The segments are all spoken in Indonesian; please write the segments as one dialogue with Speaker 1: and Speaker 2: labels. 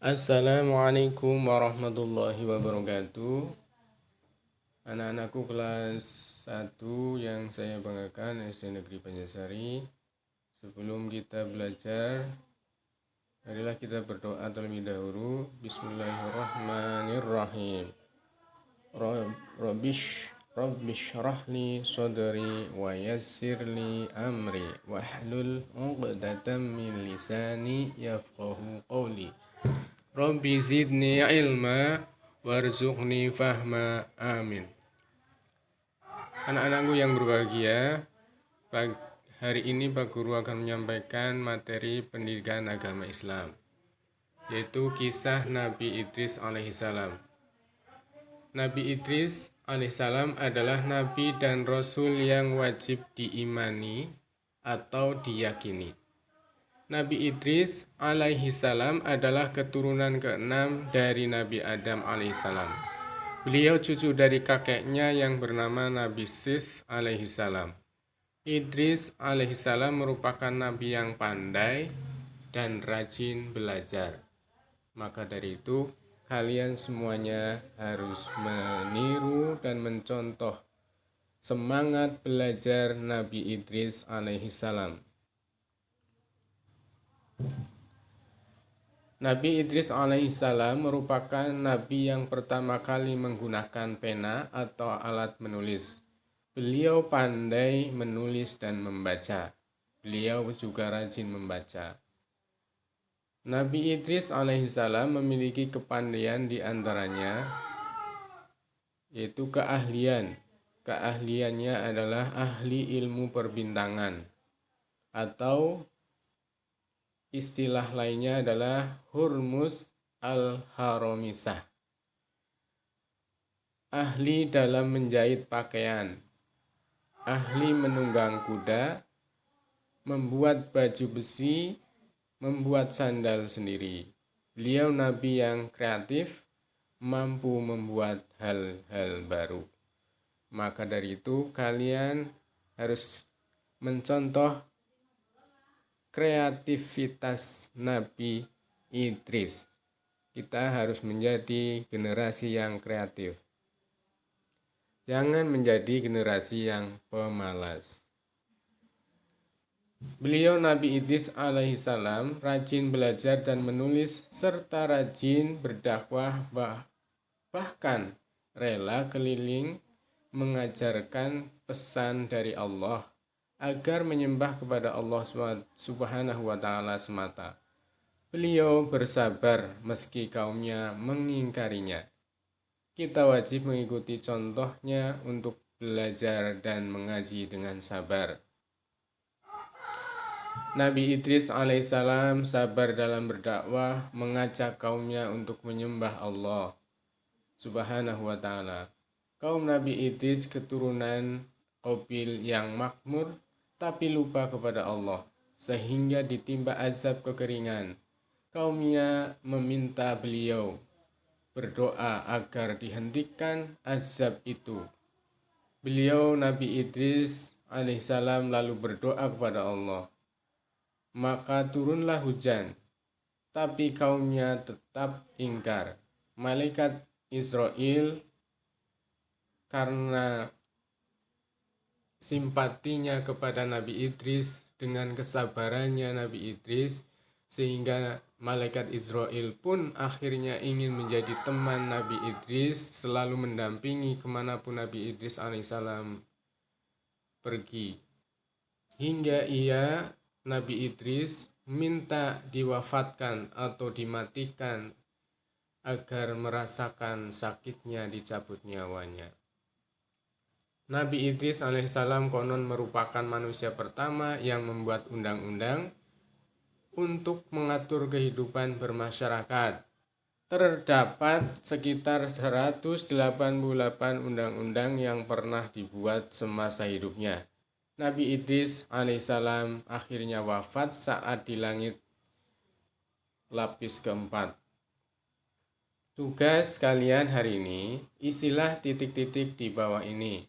Speaker 1: Assalamualaikum warahmatullahi wabarakatuh. Anak-anakku kelas 1 yang saya banggakan SD Negeri Banjarsari. Sebelum kita belajar, marilah kita berdoa terlebih dahulu. Bismillahirrahmanirrahim. Rabbish rahli sadri wa yassirli amri wahlul 'uqdatam min lisani yafqahu qawli. Rabbi zidni ilma warzuqni fahma, amin. Anak-anakku yang berbahagia, hari ini Pak Guru akan menyampaikan materi pendidikan agama Islam, yaitu kisah Nabi Idris alaihissalam. Nabi Idris alaihissalam adalah nabi dan rasul yang wajib diimani atau diyakini. Nabi Idris alaihissalam adalah keturunan ke-6 dari Nabi Adam alaihissalam. Beliau cucu dari kakeknya yang bernama Nabi Sis alaihissalam. Idris alaihissalam merupakan nabi yang pandai dan rajin belajar. Maka dari itu, kalian semuanya harus meniru dan mencontoh semangat belajar Nabi Idris alaihissalam. Nabi Idris alaihissalam merupakan nabi yang pertama kali menggunakan pena atau alat menulis. Beliau pandai menulis dan membaca. Beliau juga rajin membaca. Nabi Idris alaihissalam memiliki kepandaian di antaranya, yaitu keahlian. Keahliannya adalah ahli ilmu perbintangan, atau istilah lainnya adalah Hurmuz al-Haramisah. Ahli dalam menjahit pakaian, ahli menunggang kuda, membuat baju besi, membuat sandal sendiri. Beliau nabi yang kreatif, mampu membuat hal-hal baru. Maka dari itu kalian harus mencontoh kreativitas Nabi Idris. Kita harus menjadi generasi yang kreatif. Jangan menjadi generasi yang pemalas. Beliau Nabi Idris alaihissalam rajin belajar dan menulis serta rajin berdakwah, bahkan rela keliling mengajarkan pesan dari Allah agar menyembah kepada Allah Subhanahu wa Ta'ala semata. Beliau bersabar meski kaumnya mengingkarinya. Kita wajib mengikuti contohnya untuk belajar dan mengaji dengan sabar. Nabi Idris alaihissalam sabar dalam berdakwah, mengajak kaumnya untuk menyembah Allah Subhanahu wa Ta'ala. Kaum Nabi Idris keturunan Qabil yang makmur tapi lupa kepada Allah, sehingga ditimpa azab kekeringan. Kaumnya meminta beliau berdoa agar dihentikan azab itu. Beliau Nabi Idris alaihissalam lalu berdoa kepada Allah. Maka turunlah hujan, tapi kaumnya tetap ingkar. Malaikat Israel karena simpatinya kepada Nabi Idris dengan kesabarannya Nabi Idris, sehingga malaikat Israel pun akhirnya ingin menjadi teman Nabi Idris, selalu mendampingi kemanapun Nabi Idris alaihissalam pergi. Hingga Nabi Idris minta diwafatkan atau dimatikan agar merasakan sakitnya dicabut nyawanya. Nabi Idris alaihissalam konon merupakan manusia pertama yang membuat undang-undang untuk mengatur kehidupan bermasyarakat. Terdapat sekitar 188 undang-undang yang pernah dibuat semasa hidupnya. Nabi Idris alaihissalam akhirnya wafat saat di langit lapis keempat. Tugas kalian hari ini, isilah titik-titik di bawah ini.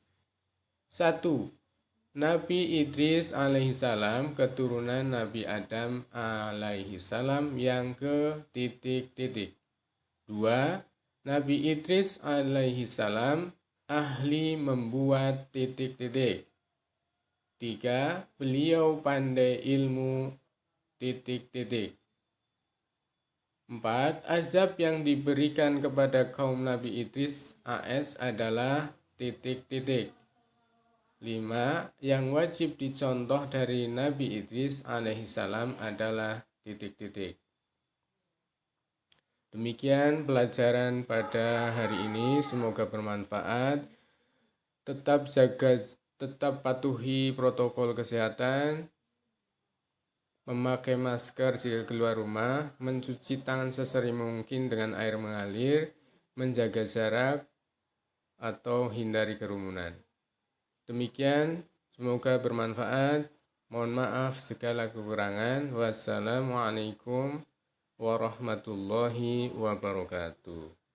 Speaker 1: 1. Nabi Idris alaihissalam keturunan Nabi Adam alaihissalam yang ke titik-titik. 2. Nabi Idris alaihissalam ahli membuat titik-titik. 3. Beliau pandai ilmu titik-titik. 4. Azab yang diberikan kepada kaum Nabi Idris AS adalah titik-titik. 5. Yang wajib dicontoh dari Nabi Idris alaihissalam adalah titik-titik. Demikian pelajaran pada hari ini, semoga bermanfaat. Tetap patuhi protokol kesehatan, memakai masker jika keluar rumah, mencuci tangan sesering mungkin dengan air mengalir, menjaga jarak, atau hindari kerumunan. Demikian, semoga bermanfaat. Mohon maaf segala kekurangan. Wassalamualaikum warahmatullahi wabarakatuh.